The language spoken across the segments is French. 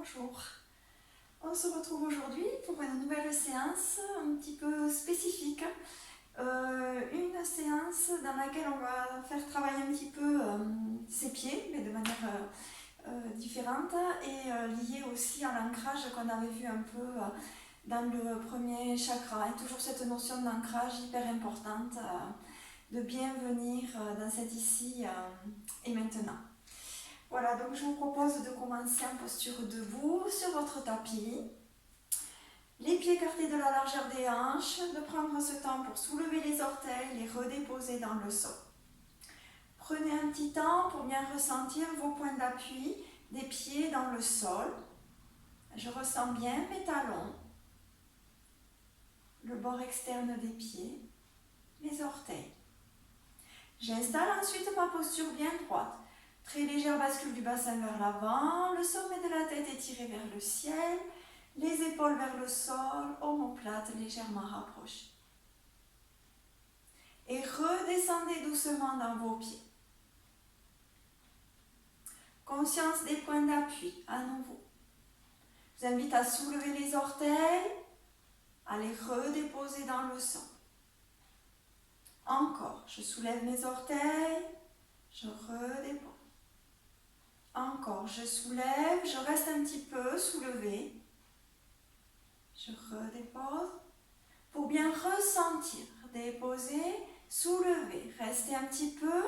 Bonjour, on se retrouve aujourd'hui pour une nouvelle séance un petit peu spécifique. Une séance dans laquelle on va faire travailler un petit peu ses pieds, mais de manière différente et liée aussi à l'ancrage qu'on avait vu un peu dans le premier chakra. Et toujours cette notion d'ancrage hyper importante, de bien venir dans cet ici et maintenant. Voilà, donc je vous propose de commencer en posture debout sur votre tapis. Les pieds écartés de la largeur des hanches, de prendre ce temps pour soulever les orteils, les redéposer dans le sol. Prenez un petit temps pour bien ressentir vos points d'appui des pieds dans le sol. Je ressens bien mes talons, le bord externe des pieds, les orteils. J'installe ensuite ma posture bien droite. Très légère bascule du bassin vers l'avant, le sommet de la tête étiré vers le ciel, les épaules vers le sol, omoplate légèrement rapprochée. Et redescendez doucement dans vos pieds. Conscience des points d'appui, à nouveau. Je vous invite à soulever les orteils, à les redéposer dans le sol. Encore, je soulève mes orteils, je redépose. Encore, je soulève, je reste un petit peu soulevé. Je redépose. Pour bien ressentir, déposer, soulever. Restez un petit peu.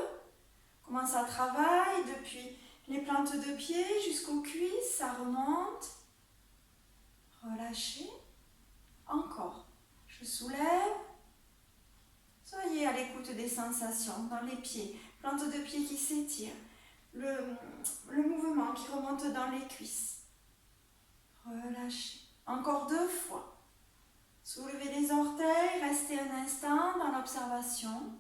Comment ça travaille depuis les plantes de pied jusqu'aux cuisses, ça remonte. Relâchez. Encore, je soulève. Soyez à l'écoute des sensations dans les pieds. Plantes de pied qui s'étirent. Le mouvement qui remonte dans les cuisses. Relâchez. Encore 2 fois. Soulevez les orteils, restez un instant dans l'observation.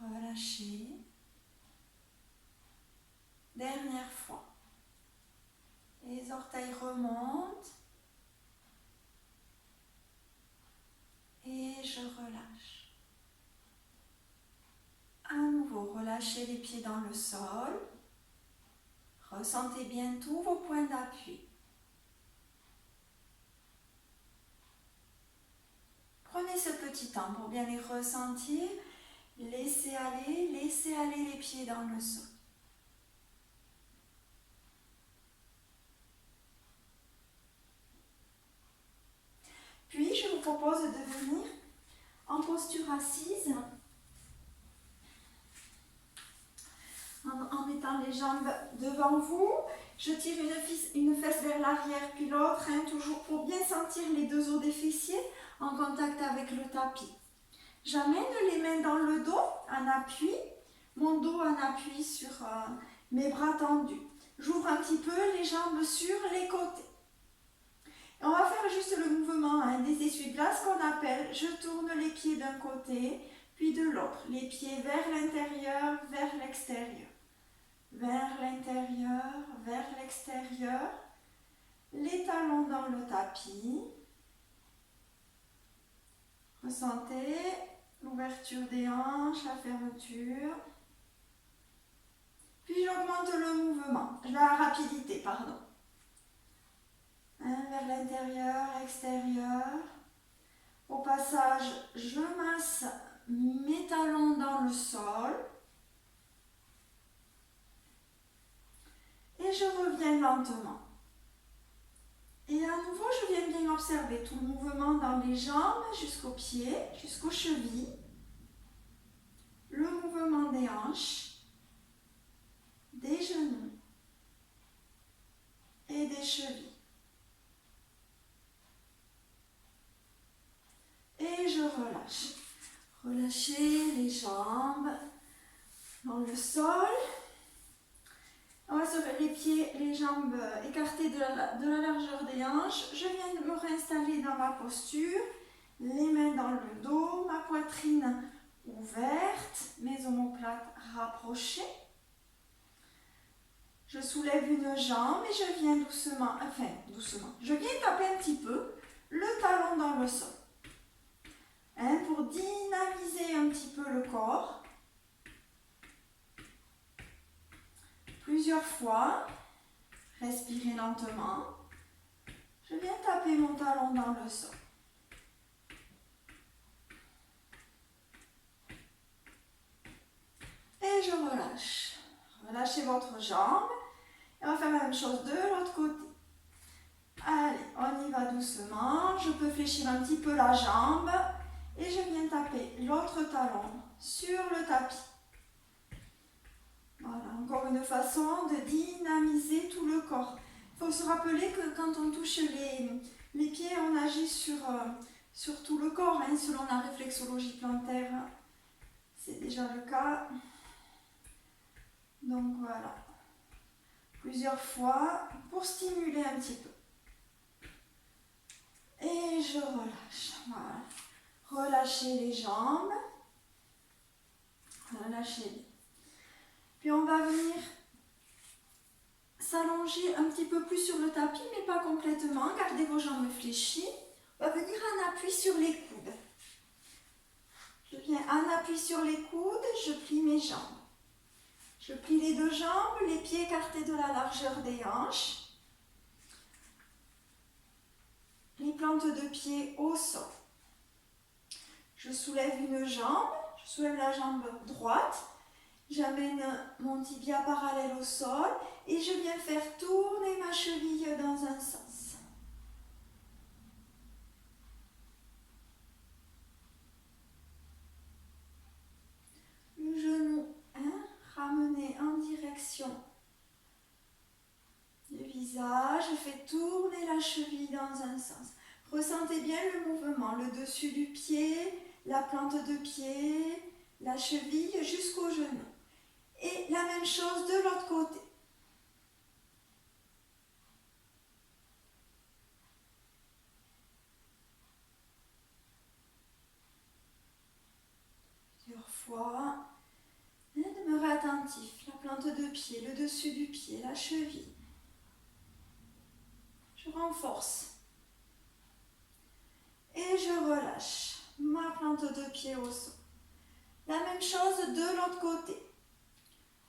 Relâchez. Dernière fois. Les orteils remontent. Et je relâche. À nouveau, relâchez les pieds dans le sol. Ressentez bien tous vos points d'appui. Prenez ce petit temps pour bien les ressentir. Laissez aller les pieds dans le sol. Puis, je vous propose de venir en posture assise, en mettant les jambes devant vous. Je tire une fesse vers l'arrière, puis l'autre, toujours pour bien sentir les 2 os des fessiers en contact avec le tapis. J'amène les mains dans le dos, en appui, mon dos en appui sur mes bras tendus. J'ouvre un petit peu les jambes sur les côtés. Et on va faire juste le mouvement des essuie-glaces qu'on appelle, je tourne les pieds d'un côté, puis de l'autre. Les pieds vers l'intérieur, vers l'extérieur. Vers l'intérieur, vers l'extérieur. Les talons dans le tapis. Ressentez l'ouverture des hanches, la fermeture. Puis j'augmente le mouvement, la rapidité, pardon. Vers l'intérieur, extérieur. Au passage, je masse mes talons dans le sol. Et je reviens lentement. Et à nouveau, je viens bien observer tout le mouvement dans les jambes jusqu'aux pieds, jusqu'aux chevilles. Le mouvement des hanches, des genoux et des chevilles. Et je relâche. Relâchez les jambes dans le sol. On va sur les pieds, les jambes écartées de la largeur des hanches. Je viens de me réinstaller dans ma posture. Les mains dans le dos, ma poitrine ouverte, mes omoplates rapprochées. Je soulève une jambe et je viens doucement, je viens taper un petit peu le talon dans le sol. Pour dynamiser un petit peu le corps. plusieurs fois. Respirez lentement. Je viens taper mon talon dans le sol. Et je relâche. Relâchez votre jambe. Et on va faire la même chose de l'autre côté. Allez, on y va doucement. Je peux fléchir un petit peu la jambe. Et je viens taper l'autre talon sur le tapis. Voilà, encore une façon de dynamiser tout le corps. Il faut se rappeler que quand on touche les pieds, on agit sur tout le corps, hein, selon la réflexologie plantaire. C'est déjà le cas. Donc voilà. Plusieurs fois pour stimuler un petit peu. Et je relâche. Voilà. Relâchez les jambes. Relâchez-les. Puis on va venir s'allonger un petit peu plus sur le tapis, mais pas complètement. Gardez vos jambes fléchies. On va venir en appui sur les coudes. Je viens en appui sur les coudes, je plie mes jambes. Je plie les deux jambes, les pieds écartés de la largeur des hanches. Les plantes de pied au sol. Je soulève une jambe, je soulève la jambe droite. J'amène mon tibia parallèle au sol et je viens faire tourner ma cheville dans un sens. Le genou, ramené en direction du visage. Je fais tourner la cheville dans un sens. Ressentez bien le mouvement, le dessus du pied, la plante de pied, la cheville jusqu'au genou. Et la même chose de l'autre côté. Plusieurs fois. Et demeurez attentif. La plante de pied, le dessus du pied, la cheville. Je renforce. Et je relâche ma plante de pied au sol. La même chose de l'autre côté.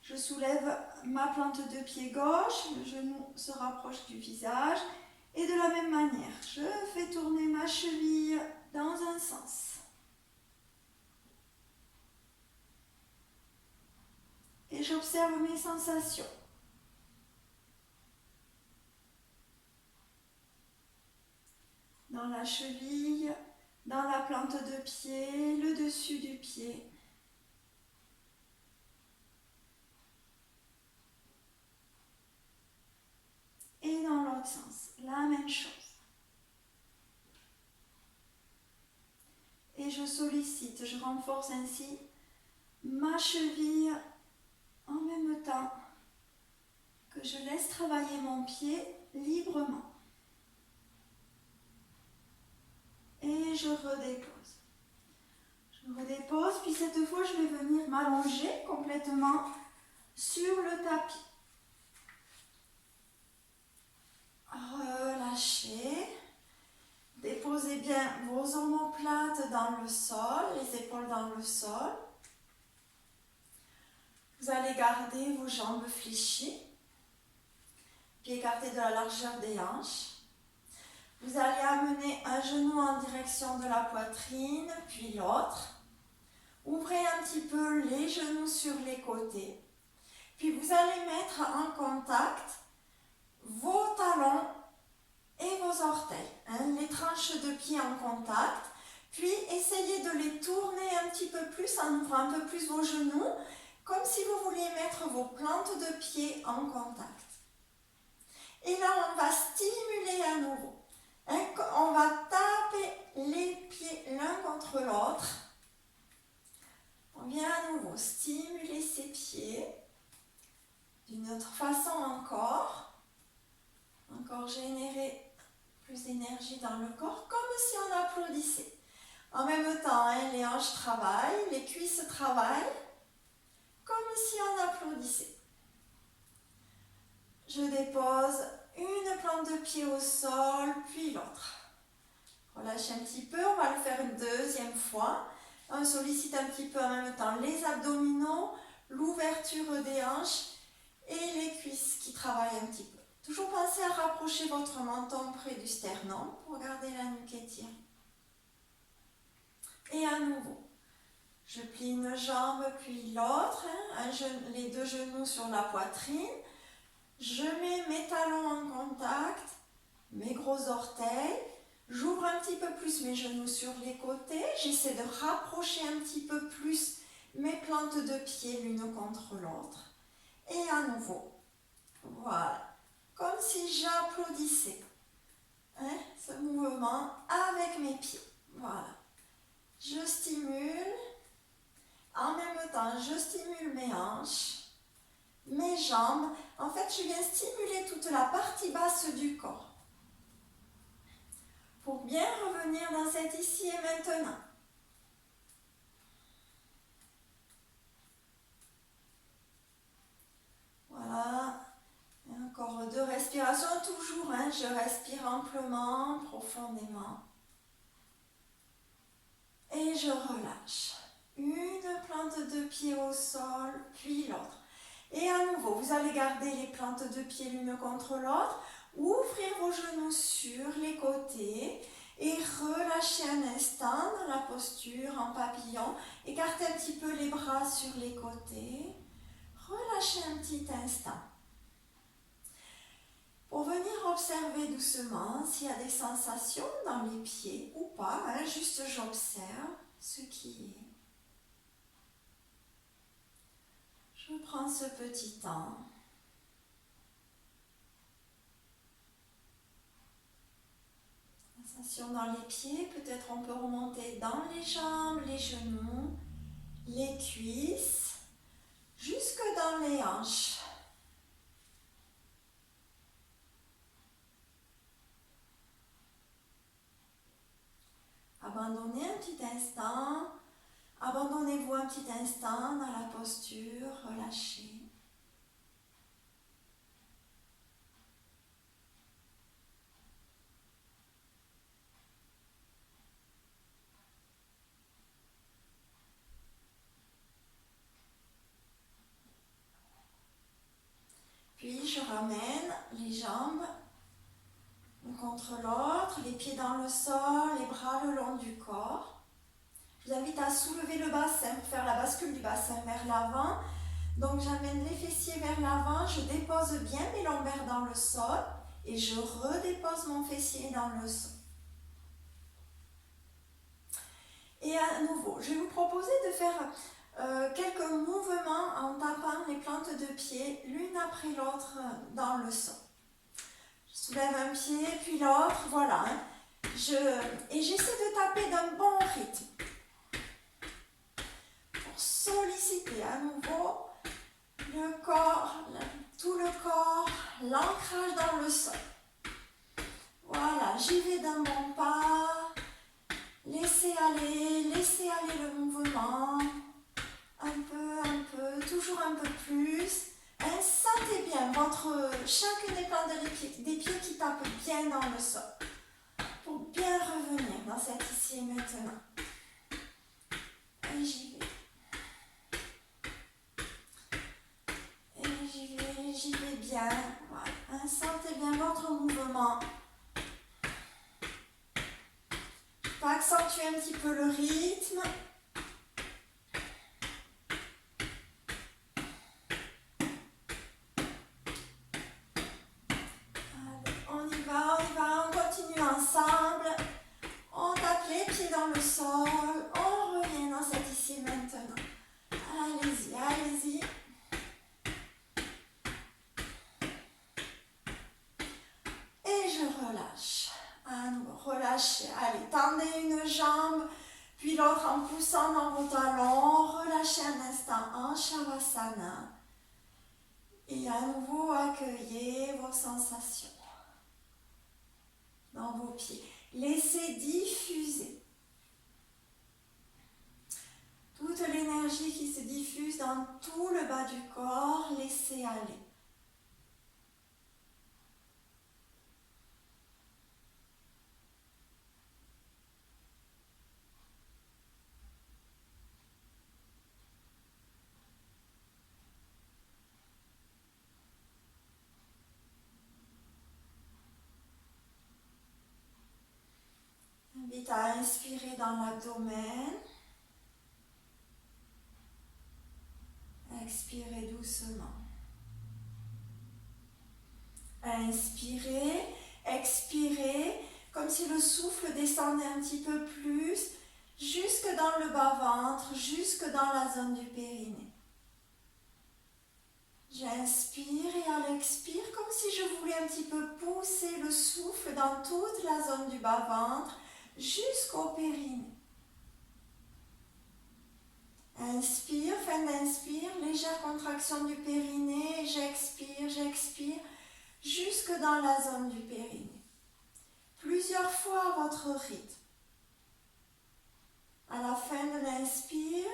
Je soulève ma plante de pied gauche, le genou se rapproche du visage. Et de la même manière, je fais tourner ma cheville dans un sens. Et j'observe mes sensations. Dans la cheville, dans la plante de pied, le dessus du pied. Et dans l'autre sens, la même chose. Et je sollicite, je renforce ainsi ma cheville en même temps que je laisse travailler mon pied librement. Et je redépose. Je redépose, puis cette fois je vais venir m'allonger complètement sur le tapis. Relâchez. Déposez bien vos omoplates dans le sol, les épaules dans le sol. Vous allez garder vos jambes fléchies, pieds écartés de la largeur des hanches. Vous allez amener un genou en direction de la poitrine, puis l'autre. Ouvrez un petit peu les genoux sur les côtés. Puis vous allez mettre en contact vos talons et vos orteils, les tranches de pied en contact. Puis essayez de les tourner un petit peu plus en ouvrant un peu plus vos genoux, comme si vous vouliez mettre vos plantes de pied en contact. Et là, on va stimuler à nouveau. On va taper les pieds l'un contre l'autre. On vient à nouveau stimuler ces pieds. D'une autre façon encore. Encore générer plus d'énergie dans le corps, comme si on applaudissait. En même temps, les hanches travaillent, les cuisses travaillent, comme si on applaudissait. Je dépose une plante de pied au sol, puis l'autre. Relâchez un petit peu, on va le faire une deuxième fois. On sollicite un petit peu en même temps les abdominaux, l'ouverture des hanches et les cuisses qui travaillent un petit peu. Toujours pensez à rapprocher votre menton près du sternum pour garder la nuque étirée. Et à nouveau, je plie une jambe puis l'autre, les deux genoux sur la poitrine. Je mets mes talons en contact, mes gros orteils. J'ouvre un petit peu plus mes genoux sur les côtés. J'essaie de rapprocher un petit peu plus mes plantes de pied l'une contre l'autre. Et à nouveau, voilà, comme si j'applaudissais ce mouvement avec mes pieds. Voilà, je stimule. En même temps, je stimule mes hanches, mes jambes. En fait, je viens stimuler toute la partie basse du corps pour bien revenir dans cet ici et maintenant. Voilà. Et encore 2 respirations, toujours. Je respire amplement, profondément. Et je relâche. Une plante de pied au sol, puis l'autre. Et à nouveau, vous allez garder les plantes de pied l'une contre l'autre, ouvrir vos genoux sur les côtés et relâcher un instant dans la posture en papillon. Écartez un petit peu les bras sur les côtés. Relâchez un petit instant. Pour venir observer doucement s'il y a des sensations dans les pieds ou pas, juste j'observe ce qui est. Je prends ce petit temps. Sensation dans les pieds, peut-être on peut remonter dans les jambes, les genoux, les cuisses, jusque dans les hanches. Abandonnez un petit instant, abandonnez-vous un petit instant dans la posture, relâchez. Puis je ramène les jambes l'une contre l'autre, les pieds dans le sol, les bras le long du corps. Je vous invite à soulever le bassin pour faire la bascule du bassin vers l'avant. Donc j'amène les fessiers vers l'avant, je dépose bien mes lombaires dans le sol et je redépose mon fessier dans le sol. Et à nouveau, je vais vous proposer de faire quelques mouvements en tapant les plantes de pied l'une après l'autre dans le sol. Je soulève un pied puis l'autre, voilà. Et j'essaie de taper d'un bon rythme pour solliciter à nouveau le corps, tout le corps, l'ancrage dans le sol. Voilà, j'y vais d'un bon pas. Laissez aller le mouvement. Un peu, toujours un peu plus. Sentez bien chacune des plantes des pieds qui tapent bien dans le sol. Pour bien revenir dans cet ici et maintenant. Et j'y vais. J'y vais bien. Voilà. Sentez bien votre mouvement. Je peux accentuer un petit peu le rythme. Allez, on y va, on continue ensemble. On tape les pieds dans le sol. On revient dans cet ici et maintenant. Allez-y, allez-y. Et je relâche. À nouveau, relâchez. Allez, tendez une jambe, puis l'autre en poussant dans vos talons. Relâchez un instant en Shavasana. Et à nouveau, accueillez vos sensations dans vos pieds. Laissez diffuser toute l'énergie qui se diffuse dans tout le bas du corps. Laissez aller. Invite à inspirer dans l'abdomen. Expirez doucement. Inspirez, expirez, comme si le souffle descendait un petit peu plus, jusque dans le bas-ventre, jusque dans la zone du périnée. J'inspire et à l'expire, comme si je voulais un petit peu pousser le souffle dans toute la zone du bas-ventre, jusqu'au périnée. Inspire, fin d'inspire, légère contraction du périnée, j'expire, jusque dans la zone du périnée. Plusieurs fois à votre rythme. À la fin de l'inspire,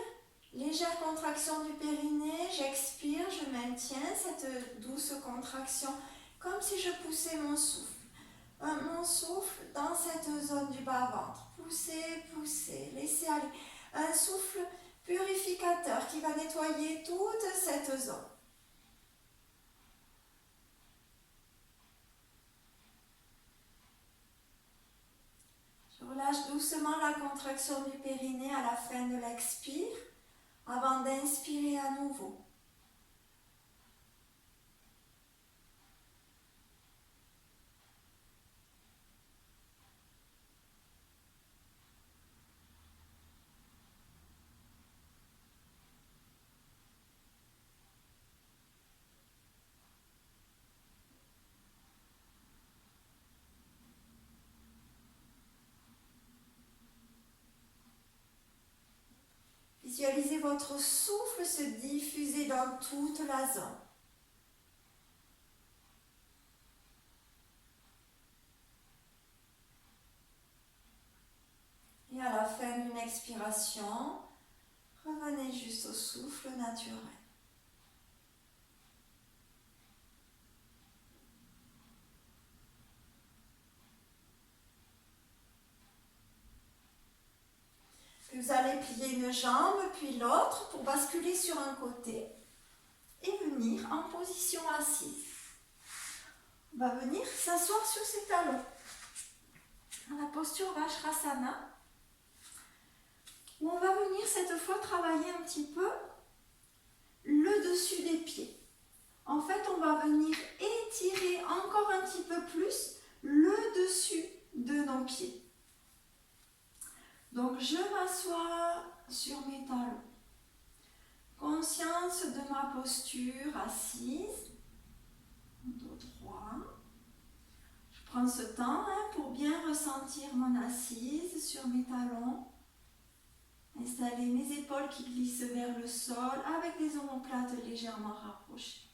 légère contraction du périnée, j'expire, je maintiens cette douce contraction, comme si je poussais mon souffle. Mon souffle dans cette zone du bas-ventre. Poussez, poussez, laissez aller. Un souffle purificateur qui va nettoyer toute cette zone. Je relâche doucement la contraction du périnée à la fin de l'expire, avant d'inspirer à nouveau. Visualisez votre souffle se diffuser dans toute la zone. Et à la fin d'une expiration, revenez juste au souffle naturel. Vous allez plier une jambe puis l'autre pour basculer sur un côté et venir en position assise. On va venir s'asseoir sur ses talons. Dans la posture Vajrasana, où on va venir cette fois travailler un petit peu le dessus des pieds. En fait, on va venir étirer encore un petit peu plus le dessus de nos pieds. Donc, je m'assois sur mes talons. Conscience de ma posture assise, dos droit. Je prends ce temps pour bien ressentir mon assise sur mes talons. Installer mes épaules qui glissent vers le sol avec des omoplates légèrement rapprochées.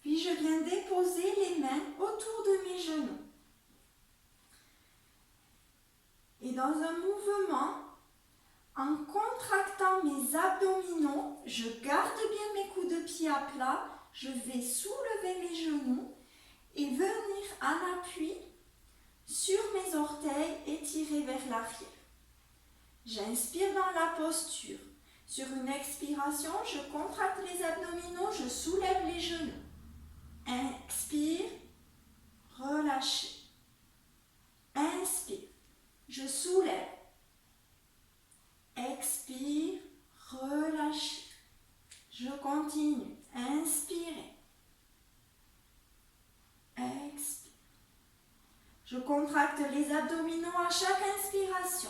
Puis je viens déposer les mains autour de mes genoux. Et dans un mouvement, en contractant mes abdominaux, je garde bien mes coudes de pied à plat, je vais soulever mes genoux et venir en appui sur mes orteils et tirer vers l'arrière. J'inspire dans la posture. Sur une expiration, je contracte les abdominaux, je soulève les genoux. Expire, relâchez. Inspire, je soulève. Expire, relâchez. Je continue. Inspirez. Expire. Je contracte les abdominaux à chaque inspiration.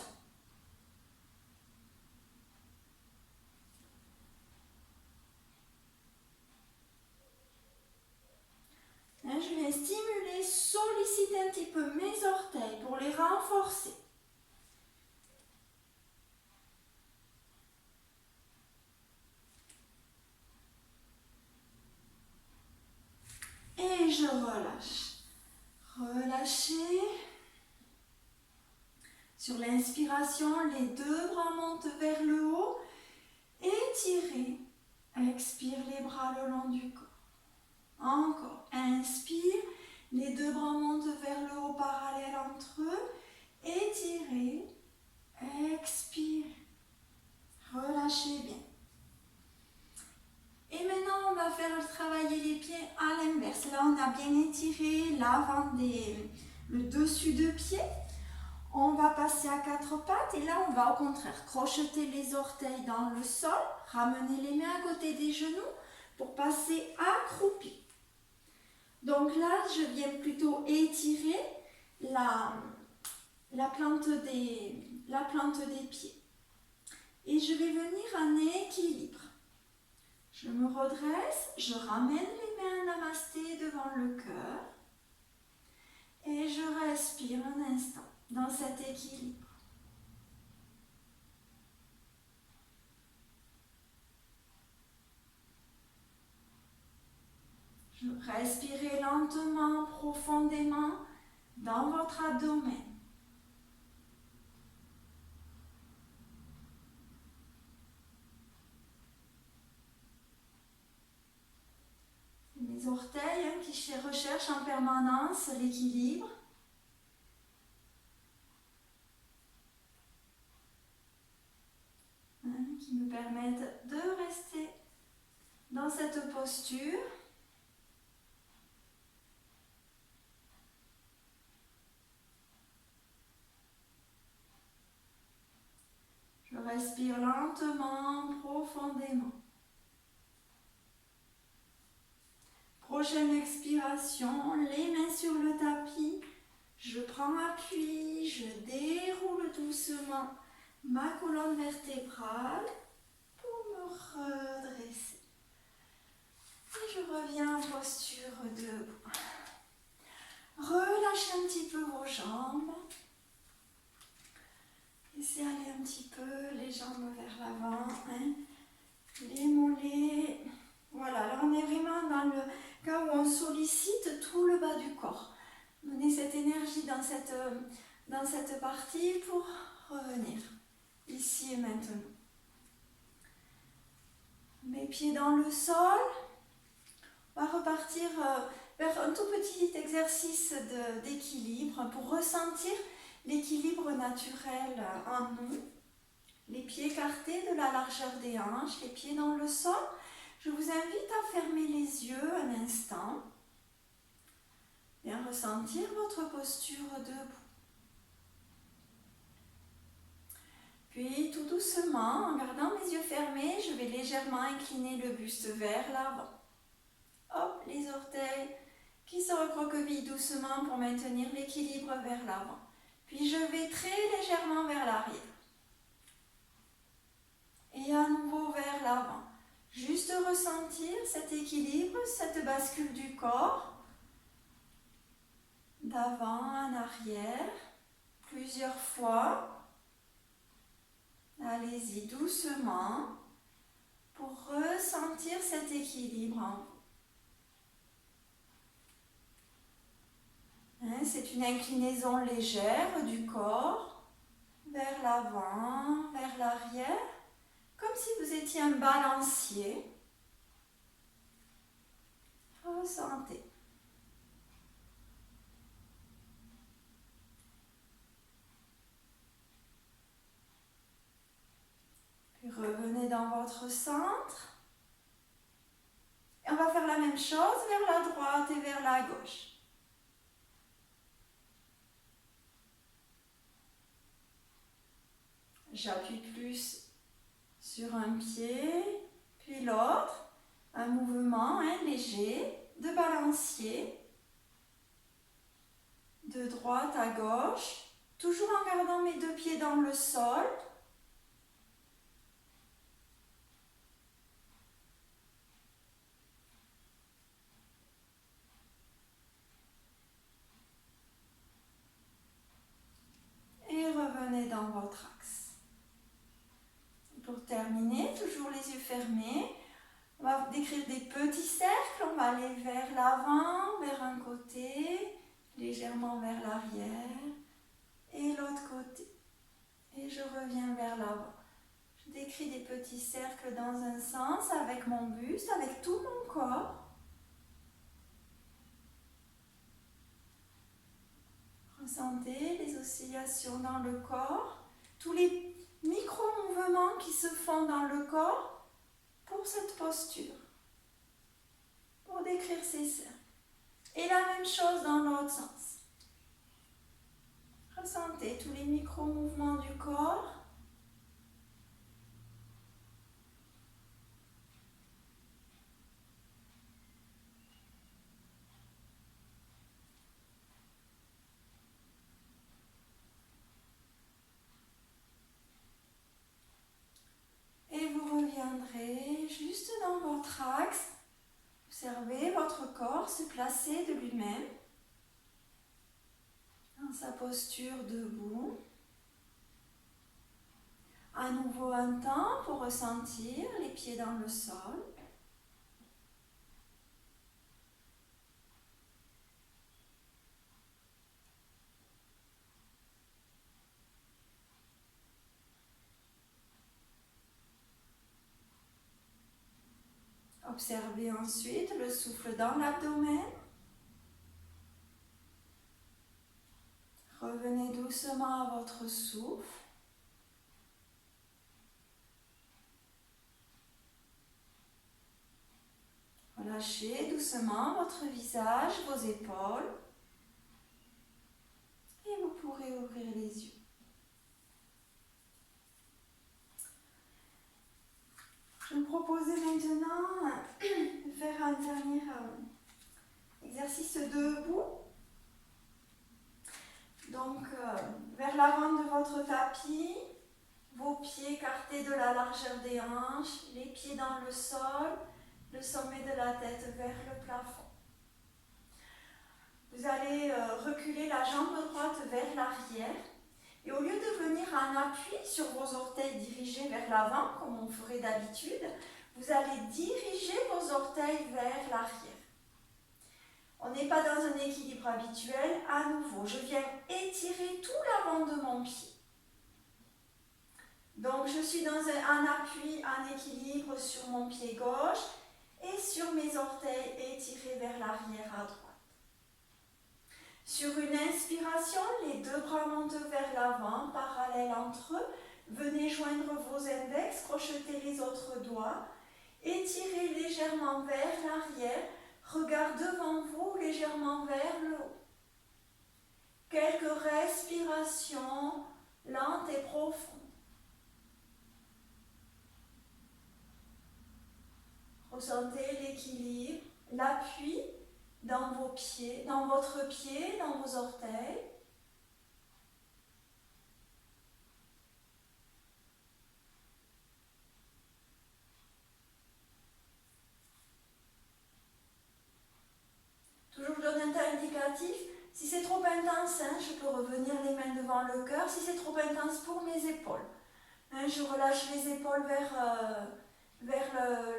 Là, je vais stimuler, solliciter un petit peu mes orteils pour les renforcer. Et je relâche. Relâchez. Sur l'inspiration, les deux bras montent vers le haut. Étirez. Expire les bras le long du corps. Encore. Inspire. Les deux bras montent vers le haut parallèle entre eux. Étirez. Expire. Relâchez bien. Et maintenant, on va faire travailler les pieds à l'inverse. Là, on a bien étiré l'avant le dessus de pied. On va passer à quatre pattes et là on va au contraire crocheter les orteils dans le sol, ramener les mains à côté des genoux pour passer accroupi. Donc là je viens plutôt étirer la plante des pieds. Et je vais venir en équilibre. Je me redresse, je ramène les mains namasté devant le cœur et je respire un instant dans cet équilibre. Je respirez lentement, profondément dans votre abdomen. Les orteils qui recherchent en permanence l'équilibre. Qui me permettent de rester dans cette posture. Je respire lentement, profondément. Prochaine expiration, les mains sur le tapis. Je prends appui, je déroule doucement ma colonne vertébrale pour me redresser. Et je reviens en posture debout. Relâchez un petit peu vos jambes. Laissez aller un petit peu les jambes vers l'avant. Les mollets. Voilà, là on est vraiment dans le cas où on sollicite tout le bas du corps. Donnez cette énergie dans cette partie pour revenir ici et maintenant. Mes pieds dans le sol. On va repartir vers un tout petit exercice d'équilibre pour ressentir l'équilibre naturel en nous. Les pieds écartés de la largeur des hanches, les pieds dans le sol. Je vous invite à fermer les yeux un instant et à ressentir votre posture debout. Puis tout doucement, en gardant les yeux fermés, je vais légèrement incliner le buste vers l'avant. Hop, les orteils qui se recroquevillent doucement pour maintenir l'équilibre vers l'avant. Puis je vais très légèrement vers l'arrière. Et à nouveau vers l'avant. Juste ressentir cet équilibre, cette bascule du corps. D'avant en arrière, plusieurs fois. Allez-y doucement pour ressentir cet équilibre en vous. C'est une inclinaison légère du corps vers l'avant, vers l'arrière, comme si vous étiez un balancier. Ressentez. Puis revenez dans votre centre. Et on va faire la même chose vers la droite et vers la gauche. J'appuie plus sur un pied, puis l'autre. Un mouvement léger de balancier. De droite à gauche. Toujours en gardant mes deux pieds dans le sol. Et revenez dans votre axe. Pour terminer, toujours les yeux fermés, on va décrire des petits cercles. On va aller vers l'avant, vers un côté, légèrement vers l'arrière, et l'autre côté. Et je reviens vers l'avant. Je décris des petits cercles dans un sens avec mon buste, avec tout mon corps. Ressentez les oscillations dans le corps, tous les micro-mouvements qui se font dans le corps pour cette posture, pour décrire ces cercles. Et la même chose dans l'autre sens. Ressentez tous les micro-mouvements du corps. Et vous reviendrez juste dans votre axe. Observez votre corps se placer de lui-même dans sa posture debout. À nouveau un temps pour ressentir les pieds dans le sol. Observez ensuite le souffle dans l'abdomen. Revenez doucement à votre souffle. Relâchez doucement votre visage, vos épaules. Et vous pourrez ouvrir les yeux. Je vous propose maintenant de faire un dernier exercice debout. Donc, vers l'avant de votre tapis, vos pieds écartés de la largeur des hanches, les pieds dans le sol, le sommet de la tête vers le plafond. Vous allez reculer la jambe droite vers l'arrière et au lieu de venir en appui sur vos orteils dirigés vers l'avant, comme on ferait d'habitude, vous allez diriger vos orteils vers l'arrière. On n'est pas dans un équilibre habituel. À nouveau, je viens étirer tout l'avant de mon pied. Donc, je suis dans un appui, un équilibre sur mon pied gauche et sur mes orteils étirés vers l'arrière à droite. Sur une inspiration, les deux bras montent vers l'avant, parallèles entre eux. Venez joindre vos index, crochetez les autres doigts. Étirez légèrement vers l'arrière. Regard devant vous, légèrement vers le haut. Quelques respirations lentes et profondes. Ressentez l'équilibre, l'appui dans vos pieds, dans votre pied, dans vos orteils. Toujours je donne un temps indicatif. Si c'est trop intense, je peux revenir les mains devant le cœur. Si c'est trop intense pour mes épaules, je relâche les épaules vers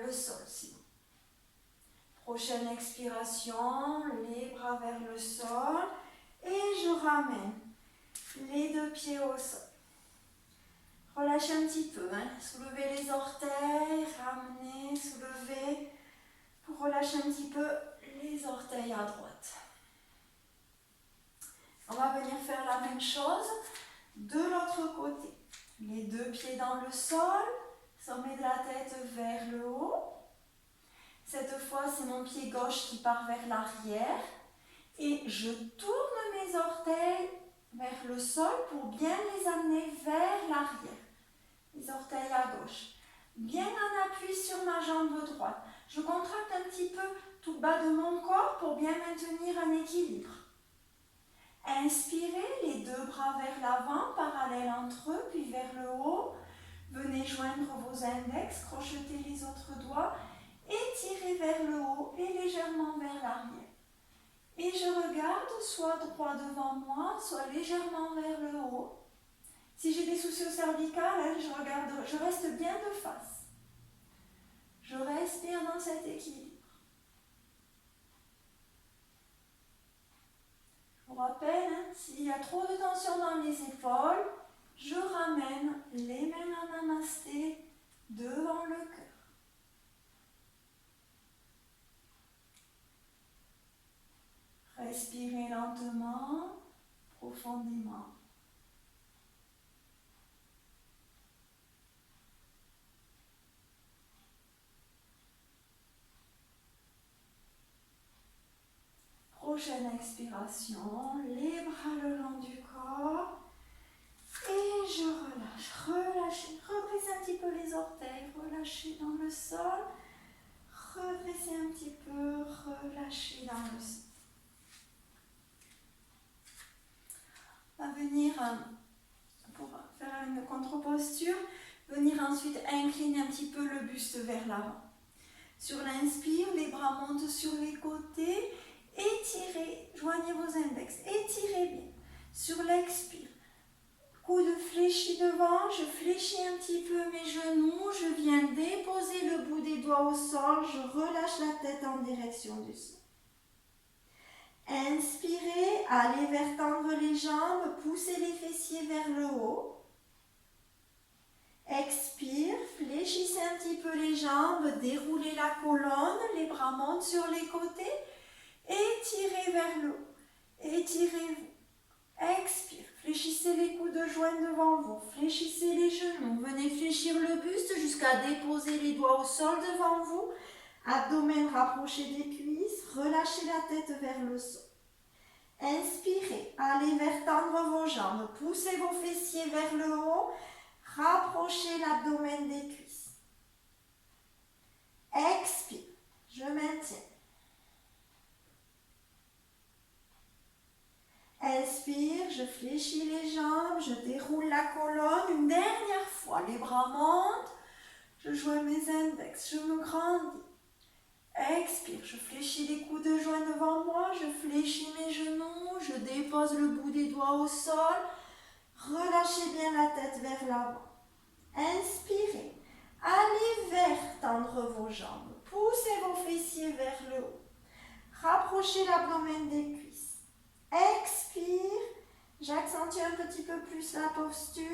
le sol. Sinon. Prochaine expiration, les bras vers le sol. Et je ramène les deux pieds au sol. Relâchez un petit peu. Soulevez les orteils, ramenez, soulevez. Pour relâcher un petit peu les orteils à droite. On va venir faire la même chose de l'autre côté. Les deux pieds dans le sol, sommet de la tête vers le haut. Cette fois, c'est mon pied gauche qui part vers l'arrière. Et je tourne mes orteils vers le sol pour bien les amener vers l'arrière. Les orteils à gauche. Bien en appui sur ma jambe droite. Je contracte un petit peu tout bas de mon corps pour bien maintenir un équilibre. Inspirez, les deux bras vers l'avant, parallèles entre eux, puis vers le haut. Venez joindre vos index, crochetez les autres doigts, étirez vers le haut et légèrement vers l'arrière. Et je regarde soit droit devant moi, soit légèrement vers le haut. Si j'ai des soucis au cervical, je reste bien de face. Je respire dans cet équilibre. Je vous rappelle, s'il y a trop de tension dans les épaules, je ramène les mains en namasté devant le cœur. Respirez lentement, profondément. prochaine expiration, les bras le long du corps. Et je relâche, relâchez, redressez un petit peu les orteils, relâchez dans le sol. Redressez un petit peu, relâchez dans le sol. On va venir, pour faire une contre-posture, venir ensuite incliner un petit peu le buste vers l'avant. Sur l'inspire, les bras montent sur les côtés, étirez, joignez vos index, étirez bien. Sur l'expire, coude fléchi devant, je fléchis un petit peu mes genoux, je viens déposer le bout des doigts au sol, je relâche la tête en direction du sol. Inspirez, allez vers tendre les jambes, poussez les fessiers vers le haut. Expire, fléchissez un petit peu les jambes, déroulez la colonne, les bras montent sur les côtés, étirez vers le haut, étirez-vous. Expire, fléchissez les coudes joints devant vous, fléchissez les genoux, venez fléchir le buste jusqu'à déposer les doigts au sol devant vous, abdomen rapproché des cuisses, relâchez la tête vers le sol. Inspirez, allez vers tendre vos jambes, poussez vos fessiers vers le haut, rapprochez l'abdomen des cuisses. Expire, je maintiens. Inspire, je fléchis les jambes, je déroule la colonne. Une dernière fois, les bras montent. Je joins mes index, je me grandis. Expire, je fléchis les coudes joints devant moi, je fléchis mes genoux, je dépose le bout des doigts au sol. Relâchez bien la tête vers l'avant. Inspirez, allez vers tendre vos jambes. Poussez vos fessiers vers le haut. Rapprochez l'abdomen des cuisses. Expire, j'accentue un petit peu plus la posture.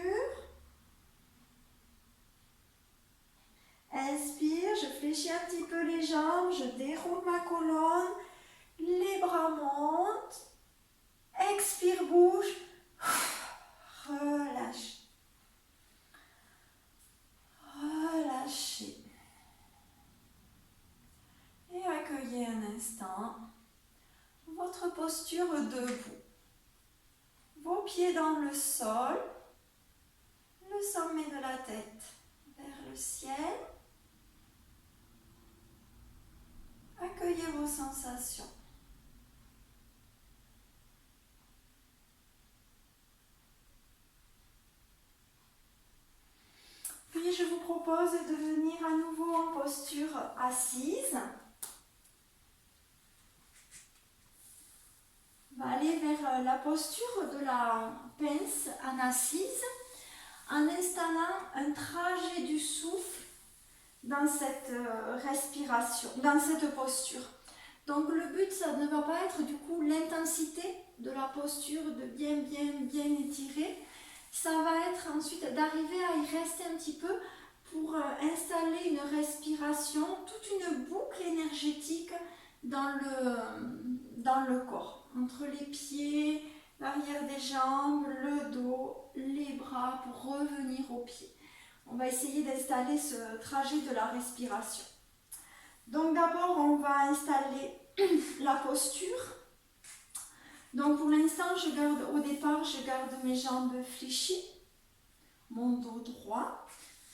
Inspire, je fléchis un petit peu les jambes, je déroule ma colonne, les bras montent. Expire, bouge, relâche. Relâchez. Et accueillez un instant votre posture debout. Vos pieds dans le sol, le sommet de la tête vers le ciel. Accueillez vos sensations. Puis je vous propose de venir à nouveau en posture assise. On va aller vers la posture de la pince en assise en installant un trajet du souffle dans cette respiration, dans cette posture. Donc le but, ça ne va pas être du coup l'intensité de la posture, de bien étirer. Ça va être ensuite d'arriver à y rester un petit peu pour installer une respiration, toute une boucle énergétique dans le corps, entre les pieds, l'arrière des jambes, le dos, les bras pour revenir aux pieds. On va essayer d'installer ce trajet de la respiration. Donc d'abord, on va installer la posture. Donc pour l'instant, au départ, je garde mes jambes fléchies, mon dos droit.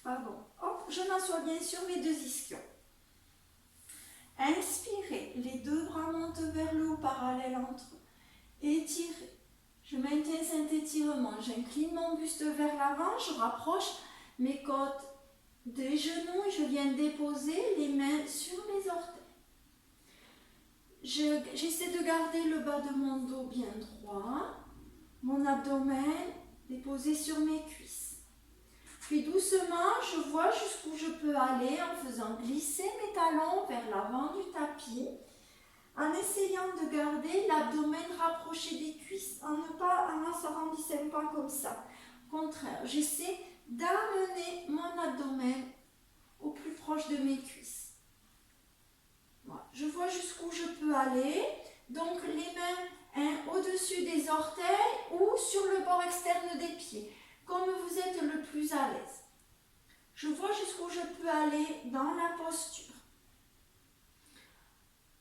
Pardon. Hop, je m'assois bien sur mes deux ischions. Inspirez, les deux bras montent vers le haut, parallèles entre eux. Étirez. Je maintiens cet étirement. J'incline mon buste vers l'avant, je rapproche mes côtes des genoux et je viens déposer les mains sur mes orteils. J'essaie de garder le bas de mon dos bien droit, mon abdomen déposé sur mes cuisses. Puis doucement, je vois jusqu'où je peux aller en faisant glisser mes talons vers l'avant du tapis, en essayant de garder l'abdomen rapproché des cuisses, en ne s'arrondissant pas comme ça. Au contraire, j'essaie d'amener mon abdomen au plus proche de mes cuisses. Voilà. Je vois jusqu'où je peux aller, donc les mains au-dessus des orteils ou sur le bord externe des pieds, comme vous êtes le plus à l'aise. Je vois jusqu'où je peux aller dans la posture.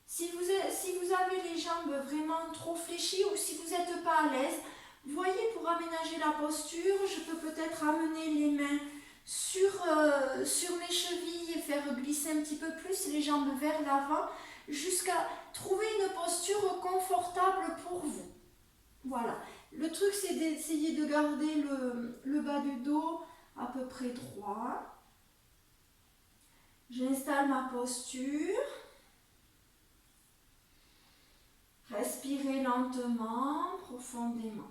Si vous avez les jambes vraiment trop fléchi ou si vous n'êtes pas à l'aise, vous voyez, pour aménager la posture, je peux peut-être amener les mains sur mes chevilles et faire glisser un petit peu plus les jambes vers l'avant jusqu'à trouver une posture confortable pour vous. Voilà. Le truc, c'est d'essayer de garder le bas du dos à peu près droit. J'installe ma posture. Respirez lentement, profondément.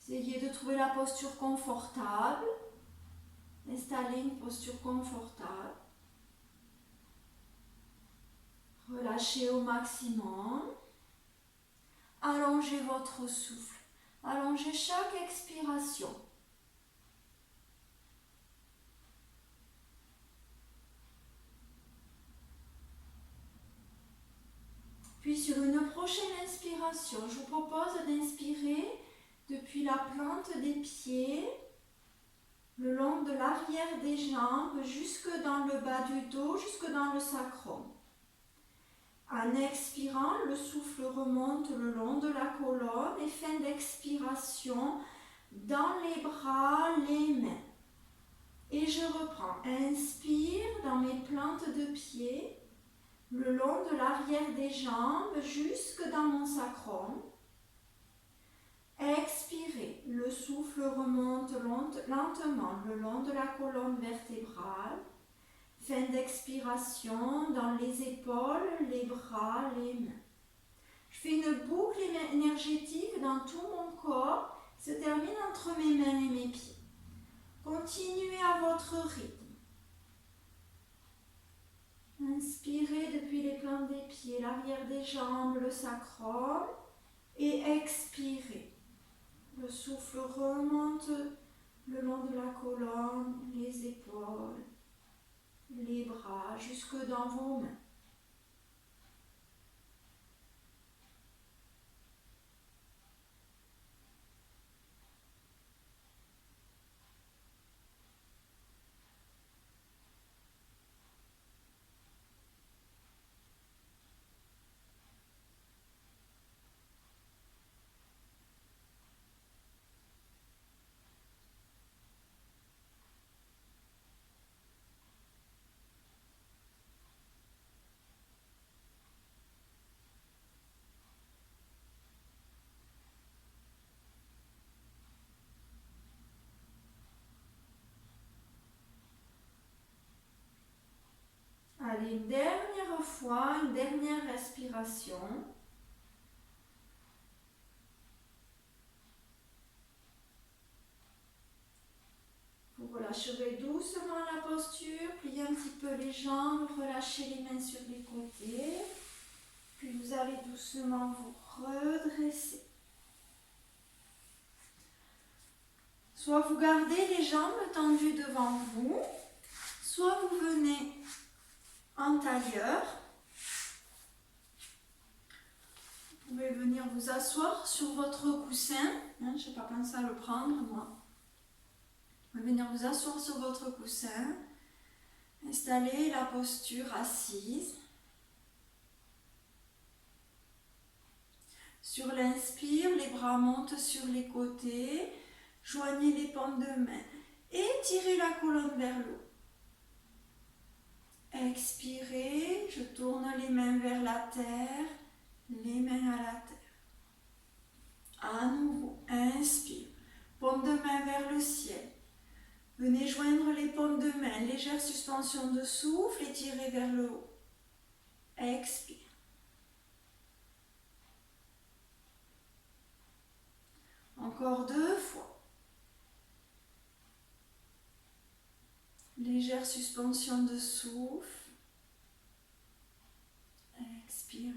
Essayez de trouver la posture confortable. Installez une posture confortable. Relâchez au maximum. Allongez votre souffle. Allongez chaque expiration. Puis sur une prochaine inspiration, je vous propose d'inspirer depuis la plante des pieds, le long de l'arrière des jambes, jusque dans le bas du dos, jusque dans le sacrum. En expirant, le souffle remonte le long de la colonne et fin d'expiration dans les bras, les mains. Et je reprends. Inspire dans mes plantes de pied, le long de l'arrière des jambes jusque dans mon sacrum. Expirez, le souffle remonte lentement le long de la colonne vertébrale. Fin d'expiration dans les épaules, les bras, les mains. Je fais une boucle énergétique dans tout mon corps, se termine entre mes mains et mes pieds. Continuez à votre rythme. Inspirez depuis les plantes des pieds, l'arrière des jambes, le sacrum et expirez. Le souffle remonte le long de la colonne, les épaules, les bras, jusque dans vos mains. Allez, une dernière fois, une dernière respiration. Vous relâcherez doucement la posture, pliez un petit peu les jambes, relâchez les mains sur les côtés. Puis vous allez doucement vous redresser. Soit vous gardez les jambes tendues devant vous, soit vous venez en tailleur. Vous pouvez venir vous asseoir sur votre coussin. Je n'ai pas pensé à le prendre, moi. Vous pouvez venir vous asseoir sur votre coussin. Installez la posture assise. Sur l'inspire, les bras montent sur les côtés. Joignez les paumes de main. Étirez la colonne vers le haut. Expirez, je tourne les mains vers la terre, les mains à la terre. À nouveau, inspire, paume de main vers le ciel. Venez joindre les paumes de main, légère suspension de souffle, étirez vers le haut. Expire. Encore 2 fois. Légère suspension de souffle. Expirez.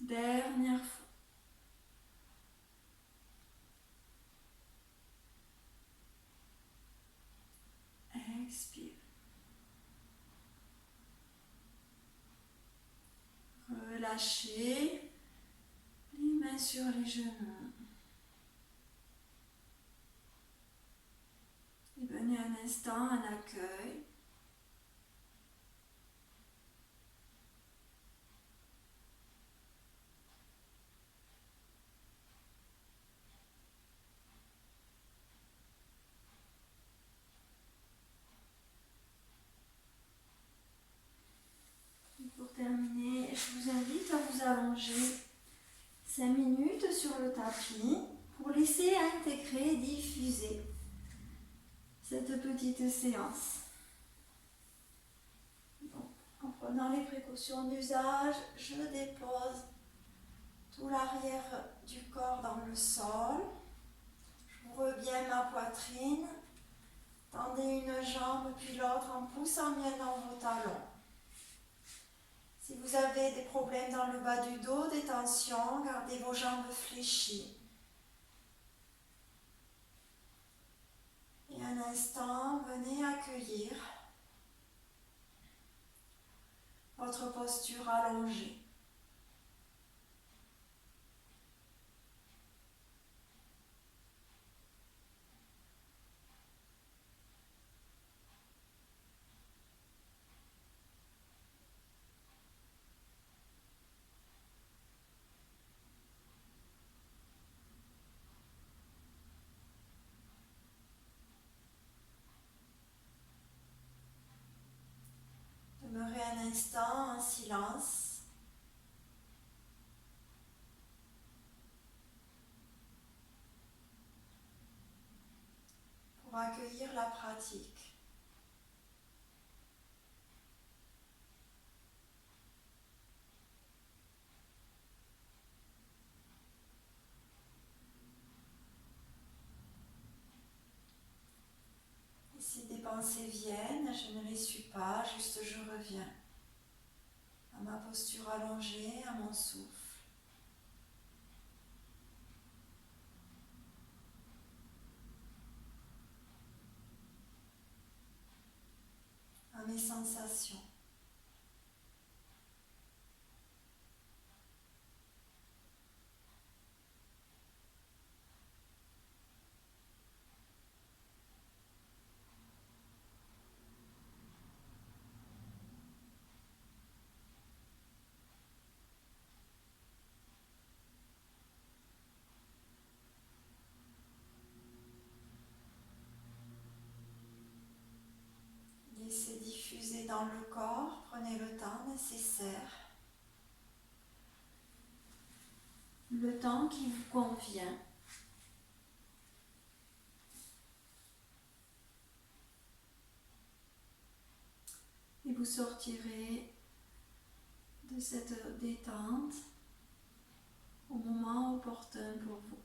Dernière fois. Expire. Relâchez les mains sur les genoux. Et venez un instant en accueil. Et pour terminer, je vous invite à vous allonger 5 minutes sur le tapis pour laisser intégrer et diffuser cette petite séance. Donc, en prenant les précautions d'usage, je dépose tout l'arrière du corps dans le sol. J'ouvre bien ma poitrine. Tendez une jambe puis l'autre en poussant bien dans vos talons. Si vous avez des problèmes dans le bas du dos, des tensions, gardez vos jambes fléchies. Et un instant, venez accueillir votre posture allongée. Demeurez un instant en silence. Pour accueillir la pratique. Et si des pensées viennent, je ne les suis pas, juste je reviens à ma posture allongée, à mon souffle, à mes sensations. Laissez diffuser dans le corps, prenez le temps nécessaire, le temps qui vous convient. Et vous sortirez de cette détente au moment opportun pour vous.